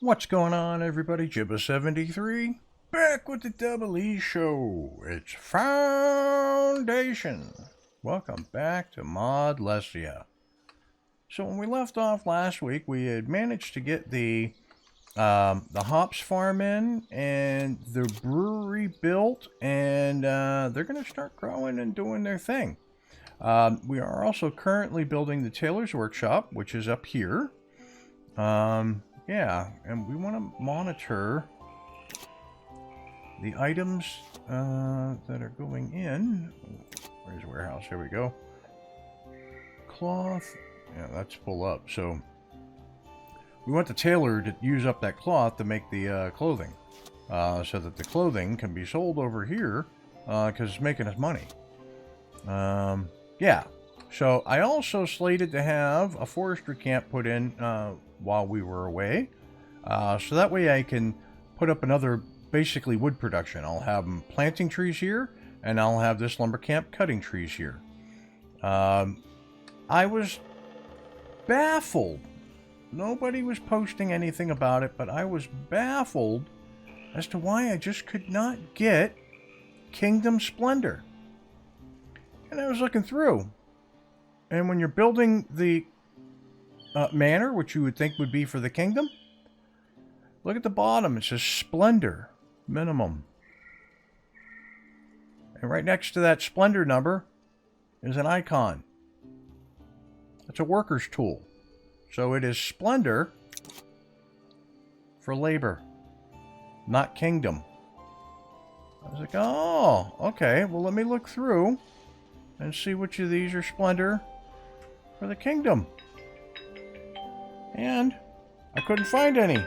What's going on, everybody? Ep23 back with the DoubleEShow. It's Foundation. Welcome back to Mod Lesia. So when we left off last week, we had managed to get the hops farm in and the brewery built, and they're going to start growing and doing their thing. We are also currently building the tailor's workshop, which is up here. Yeah, and we want to monitor the items that are going in. Where's the warehouse? There we go. Cloth. Yeah, that's full up. So we want the tailor to use up that cloth to make the clothing. So that the clothing can be sold over here because it's making us money. Yeah. So I also slated to have a forestry camp put in while we were away. So that way I can put up another basically wood production. I'll have them planting trees here, and I'll have this lumber camp cutting trees here. I was baffled. Nobody was posting anything about it, but I was baffled as to why I just could not get Kingdom Splendor. And I was looking through. And when you're building the manor, which you would think would be for the kingdom, look at the bottom. It says Splendor minimum. And right next to that Splendor number is an icon. It's a worker's tool. So it is Splendor for labor, not kingdom. I was like, oh, okay. Well, let me look through and see which of these are Splendor for the kingdom. And I couldn't find any.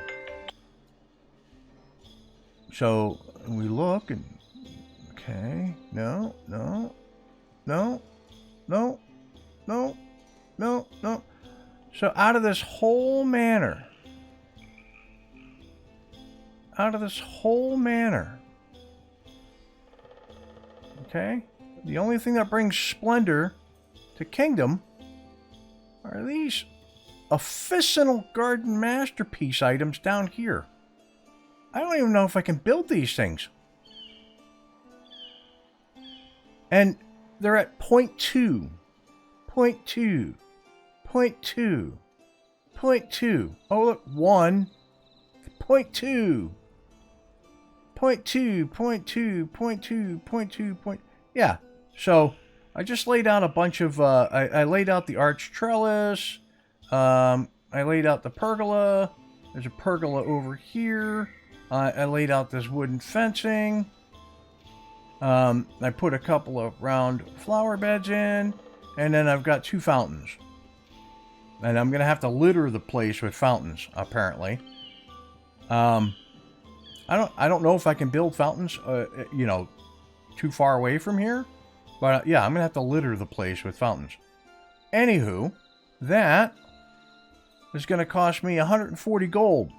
So we look and okay, no. So out of this whole manor, okay, the only thing that brings Splendor to kingdom are these officinal garden masterpiece items down here. I don't even know if I can build these things. And they're at 0.2. 0.2. 0.2. 0.2. Oh, look. 1. 0.2. 0.2. 0.2. 0.2. 0.2. Yeah. So I just laid out a bunch of... I laid out the arch trellis. I laid out the pergola. There's a pergola over here. I laid out this wooden fencing. I put a couple of round flower beds in. And then I've got 2 fountains. And I'm going to have to litter the place with fountains, apparently. I don't know if I can build fountains, too far away from here. But yeah, I'm going to have to litter the place with fountains. Anywho, that is going to cost me 140 gold.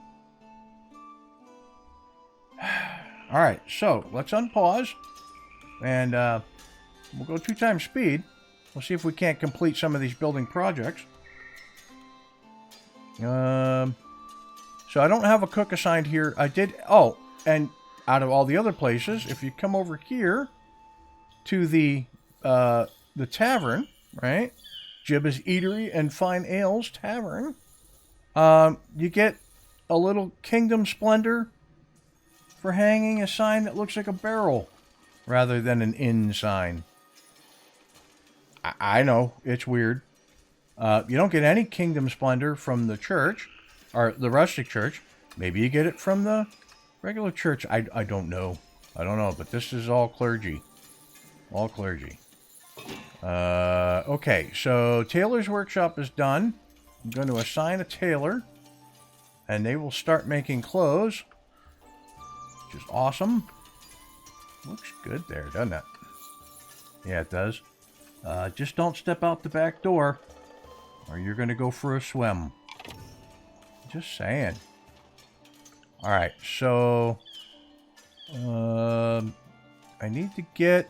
Alright, so let's unpause. And we'll go 2 times speed. We'll see if we can't complete some of these building projects. So I don't have a cook assigned here. I did... Oh, and out of all the other places, if you come over here to the tavern, right? Jibba's Eatery and Fine Ales Tavern. You get a little Kingdom Splendor for hanging a sign that looks like a barrel rather than an inn sign. I know, it's weird. You don't get any Kingdom Splendor from the church, or the rustic church. Maybe you get it from the regular church. I don't know. I don't know, but this is all clergy. All clergy. Okay, so tailor's workshop is done. I'm going to assign a tailor, and they will start making clothes, which is awesome. Looks good there, doesn't it? Yeah, it does. Just don't step out the back door, or you're going to go for a swim. Just saying. Alright, so... I need to get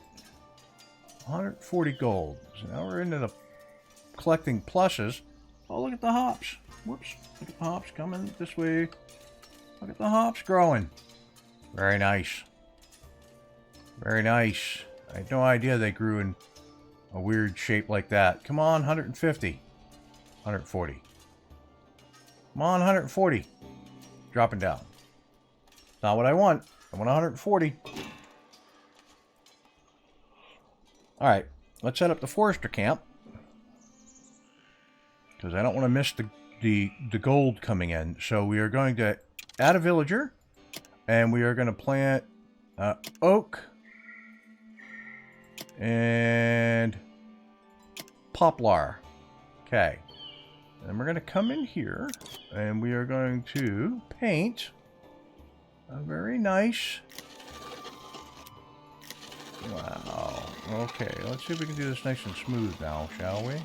140 gold. So now we're into the collecting pluses. Oh, look at the hops. Whoops. Look at the hops coming this way. Look at the hops growing. Very nice. Very nice. I had no idea they grew in a weird shape like that. Come on, 150. 140. Come on, 140. Dropping down. Not what I want. I want 140. Alright, let's set up the forester camp. Because I don't want to miss the gold coming in. So we are going to add a villager. And we are going to plant oak. And poplar. Okay. And we're going to come in here. And we are going to paint a very nice... Wow. Okay, let's see if we can do this nice and smooth now, shall we?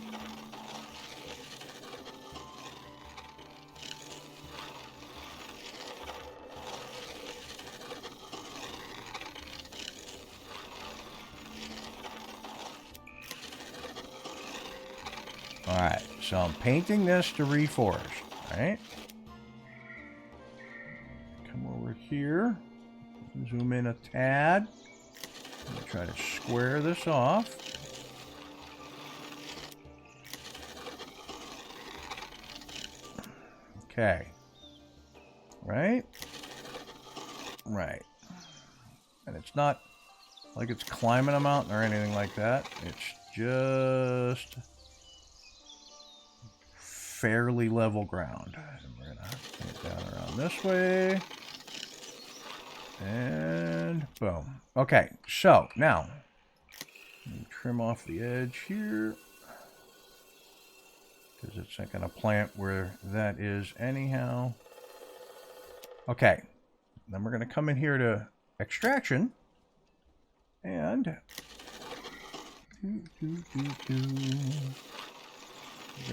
Alright, so I'm painting this to reforest, right? Come over here, zoom in a tad. Try to square this off. Okay. Right? Right. And it's not like it's climbing a mountain or anything like that. It's just fairly level ground. And we're going to bring it down around this way. And boom. Okay, so now trim off the edge here because it's not going to plant where that is anyhow. Okay, then we're going to come in here to extraction and we're going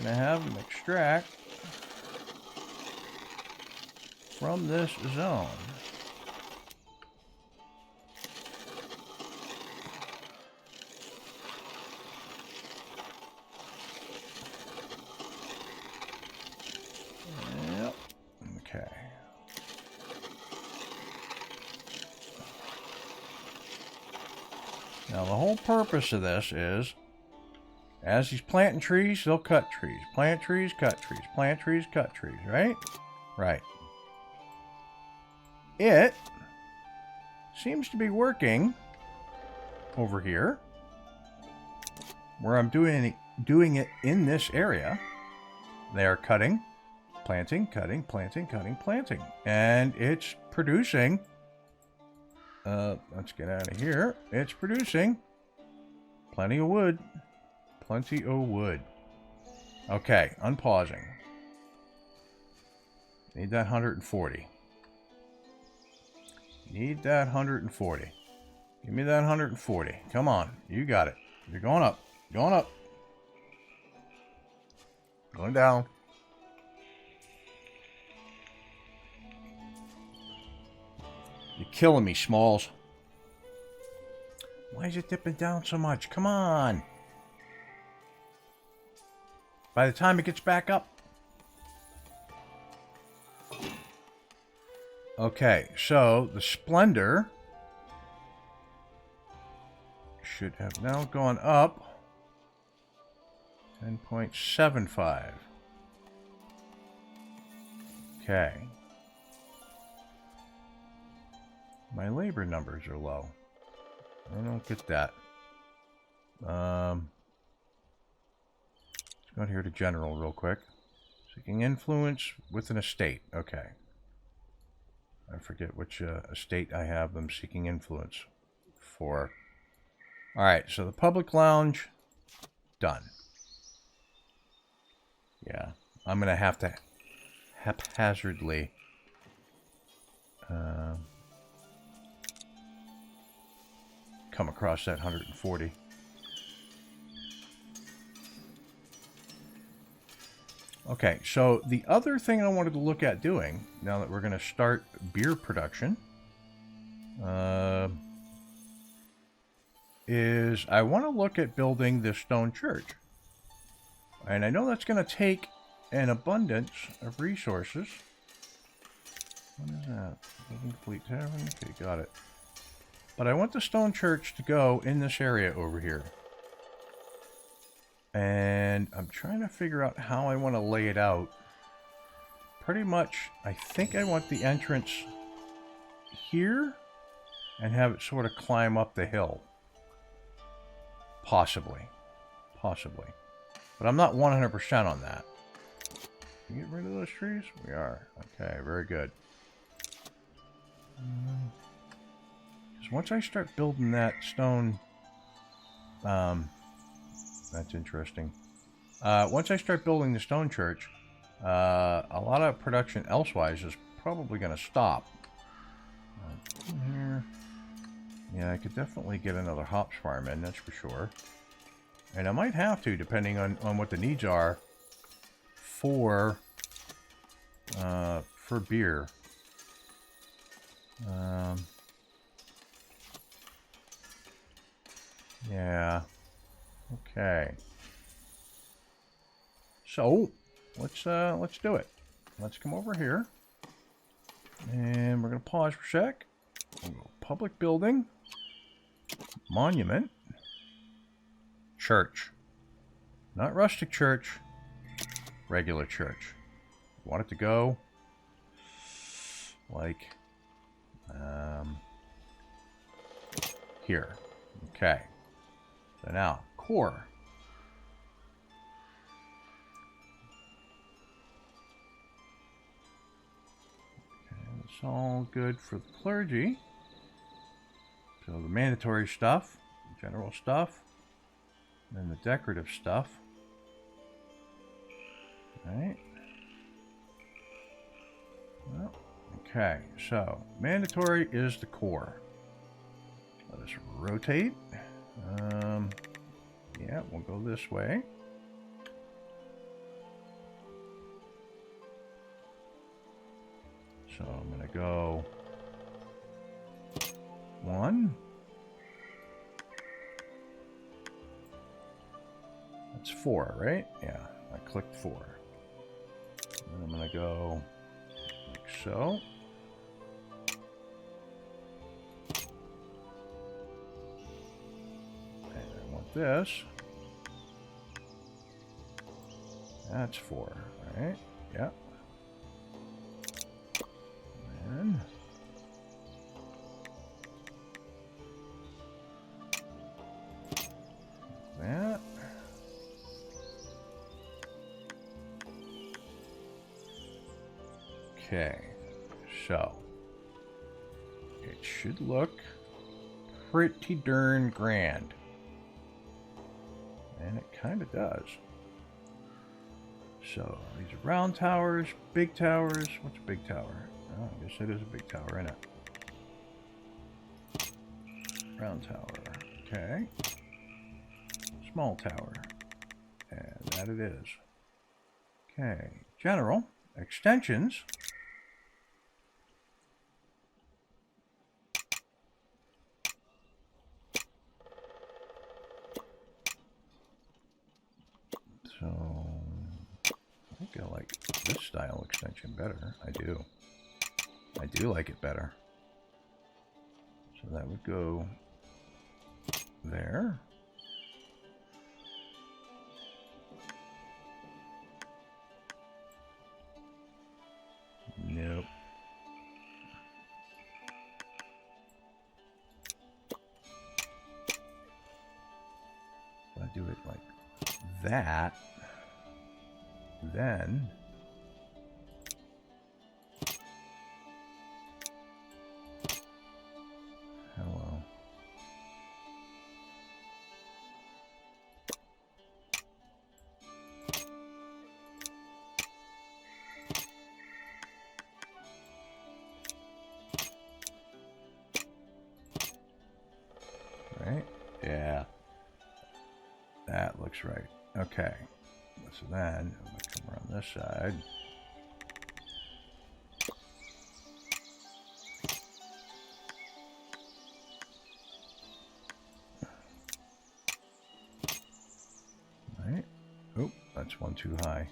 to have them extract from this zone. Okay. Now the whole purpose of this is, as he's planting trees, they'll cut trees. Plant trees, cut trees. Plant trees, cut trees, right? Right. It seems to be working over here, where I'm doing it in this area. They are cutting. Planting, cutting, planting, cutting, planting. And it's producing... let's get out of here. It's producing plenty of wood. Plenty of wood. Okay, unpausing. Need that 140. Need that 140. Give me that 140. Come on. You got it. You're going up. Going up. Going down. You're killing me, Smalls. Why is it dipping down so much? Come on. By the time it gets back up. Okay, so the Splendor should have now gone up 10.75. Okay. My labor numbers are low. I don't get that. Let's go here to general real quick. Seeking influence with an estate. Okay. I forget which estate I have them seeking influence for. Alright, so the public lounge, done. Yeah, I'm going to have to haphazardly come across that 140. Okay, so the other thing I wanted to look at doing, now that we're going to start beer production, is I want to look at building this stone church. And I know that's going to take an abundance of resources. What is Complete tavern. Okay, got it. But I want the stone church to go in this area over here. And I'm trying to figure out how I want to lay it out. Pretty much, I think I want the entrance here and have it sort of climb up the hill. Possibly. Possibly. But I'm not 100% on that. Can you get rid of those trees? We are. Okay, very good. Because once I start building that stone... that's interesting. Once I start building the stone church, a lot of production elsewise is probably going to stop. Here. Yeah, I could definitely get another hops farm in, that's for sure. And I might have to, depending on what the needs are for beer. Yeah. Okay. So, let's do it. Let's come over here. And we're going to pause for a sec. We'll go public building. Monument. Church. Not rustic church. Regular church. Want it to go like here. Okay. So now, core. Okay, that's all good for the clergy. So the mandatory stuff, the general stuff, and the decorative stuff. Right. Well, okay, so mandatory is the core. Let us rotate. Yeah, we'll go this way. So I'm going to go 1. That's 4, right? Yeah, I clicked 4. And I'm going to go like so. And I want this. That's 4, right? Yep. And that. Okay, so it should look pretty darn grand. And it kind of does. So these are round towers, big towers. What's a big tower? Oh, I guess it is a big tower, isn't it? Round tower. Okay. Small tower. And that it is. Okay. General. Extensions. So, I think I like this style extension better. I do. I do like it better. So that would go there. Nope. If I do it like that, then hello. Right? Yeah. That looks right. Okay. So then, I'm going to come around this side. Right. Oh, that's one too high.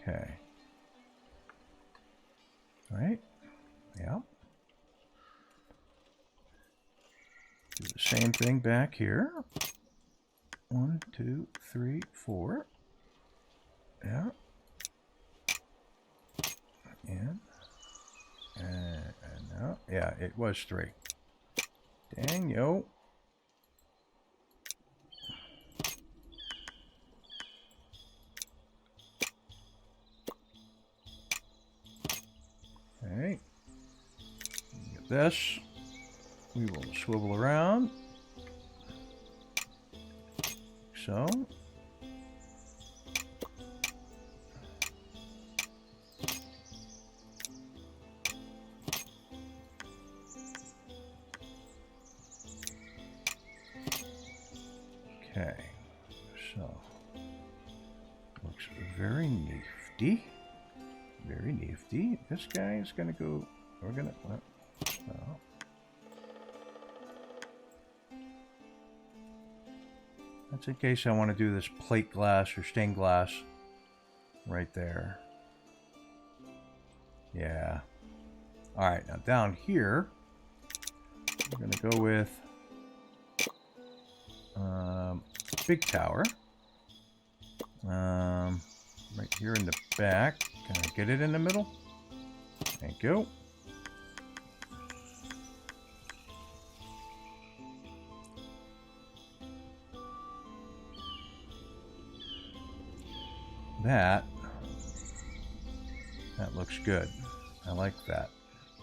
Okay. Right? Yeah. Do the same thing back here. 1, 2, 3, 4. Yeah. And no. Yeah, it was 3. Dang, yo. Okay. Get this. We will swivel around. So. Okay. So. Looks very nifty. Very nifty. This guy is going to go. We're going to. So. That's in case I want to do this plate glass or stained glass right there. Yeah. Alright, now down here, I'm going to go with big tower. Right here in the back. Can I get it in the middle? Thank you. That looks good. I like that.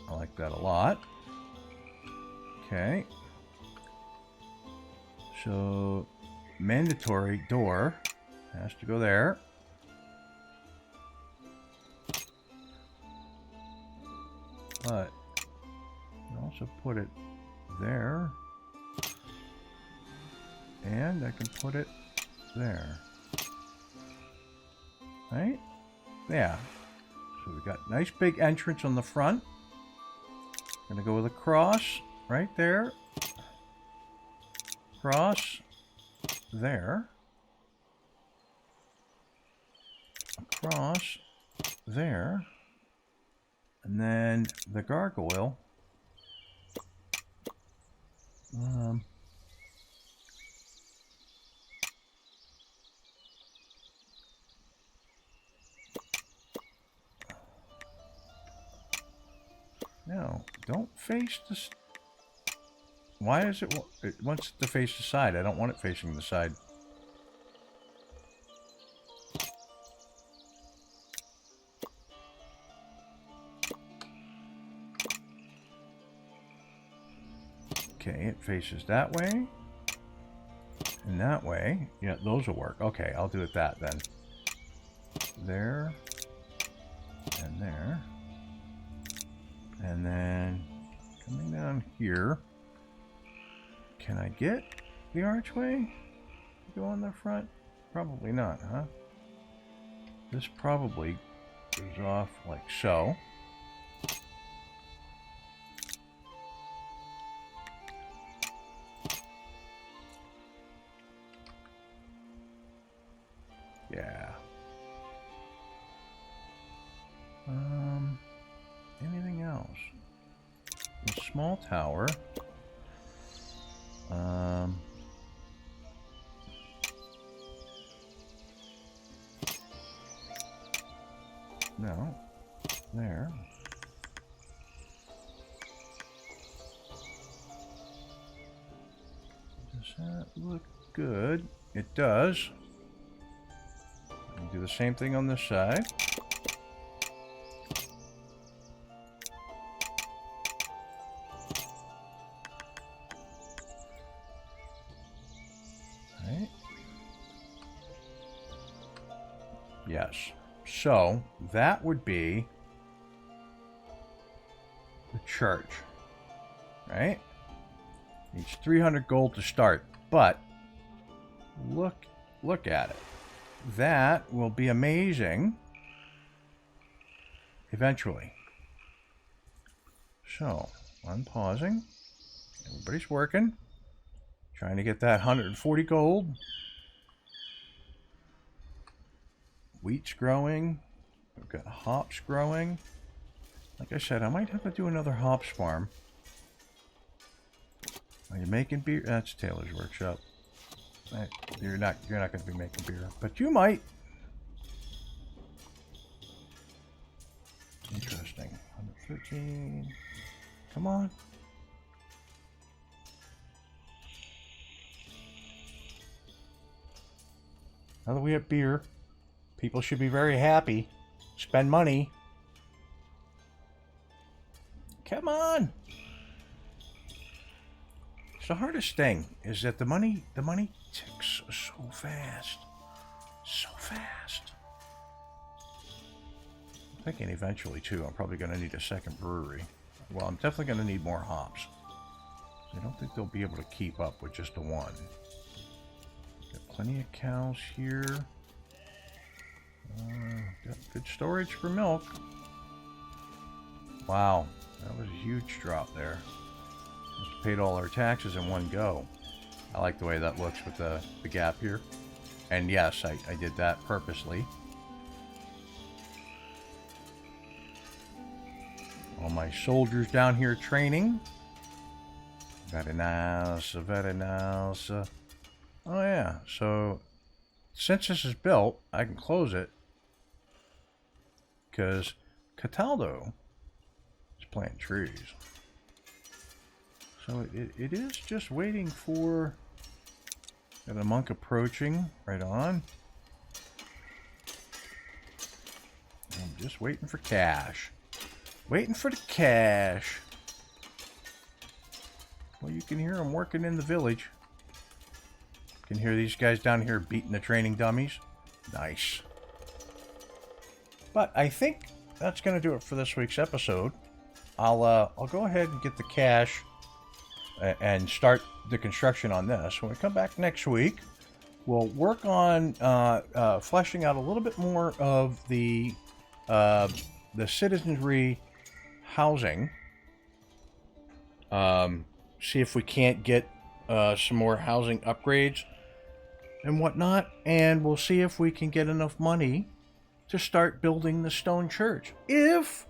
I like that a lot. Okay. So, mandatory door has to go there. But I also put it there. And I can put it there. Right? Yeah. So we got nice big entrance on the front. Gonna go with a cross right there. Cross there. Across there. And then the gargoyle. No, don't face this. Why is it wants it to face the side? I don't want it facing the side. Okay, it faces that way. And that way. Yeah, those will work. Okay, I'll do it that then. There. And there. And then coming down here. Can I get the archway to go on the front? Probably not, huh? This probably goes off like so. Yeah. Anything else? A small tower. No. There. Does that look good? It does. Do the same thing on this side. Right. Yes. So that would be the church, right? Needs 300 gold to start, but look at it. That will be amazing eventually. So, I'm pausing. Everybody's working. Trying to get that 140 gold. Wheat's growing. We've got hops growing. Like I said, I might have to do another hops farm. Are you making beer? That's Taylor's workshop. You're not going to be making beer, but you might. Interesting. 113. Come on. Now that we have beer, people should be very happy. Spend money. Come on. The hardest thing is that the money ticks so fast. So fast. I'm thinking eventually too, I'm probably going to need a second brewery. Well, I'm definitely going to need more hops. I don't think they'll be able to keep up with just the one. Got plenty of cows here. Got good storage for milk. Wow, that was a huge drop there. Just paid all our taxes in one go. I like the way that looks with the gap here. And yes, I did that purposely. All my soldiers down here training. Very nice, very nice. Oh yeah, so since this is built, I can close it. Because Cataldo is planting trees. So it is just waiting for... Got a monk approaching, right on. I'm just waiting for cash. Waiting for the cash. Well, you can hear them working in the village. You can hear these guys down here beating the training dummies. Nice. But I think that's going to do it for this week's episode. I'll go ahead and get the cash and start the construction on this. When we come back next week, we'll work on fleshing out a little bit more of the citizenry housing. See if we can't get some more housing upgrades and whatnot, and we'll see if we can get enough money to start building the stone church. If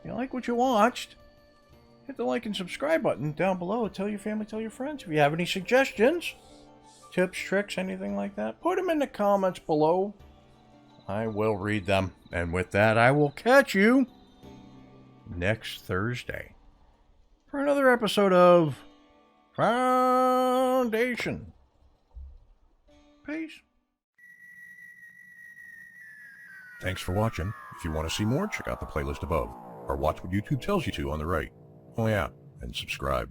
you like what you watched, hit the like and subscribe button down below. Tell your family, tell your friends. If you have any suggestions, tips, tricks, anything like that, put them in the comments below. I will read them. And with that, I will catch you next Thursday for another episode of Foundation. Peace. Thanks for watching. If you want to see more, check out the playlist above, or watch what YouTube tells you to on the right. Oh yeah, and subscribe.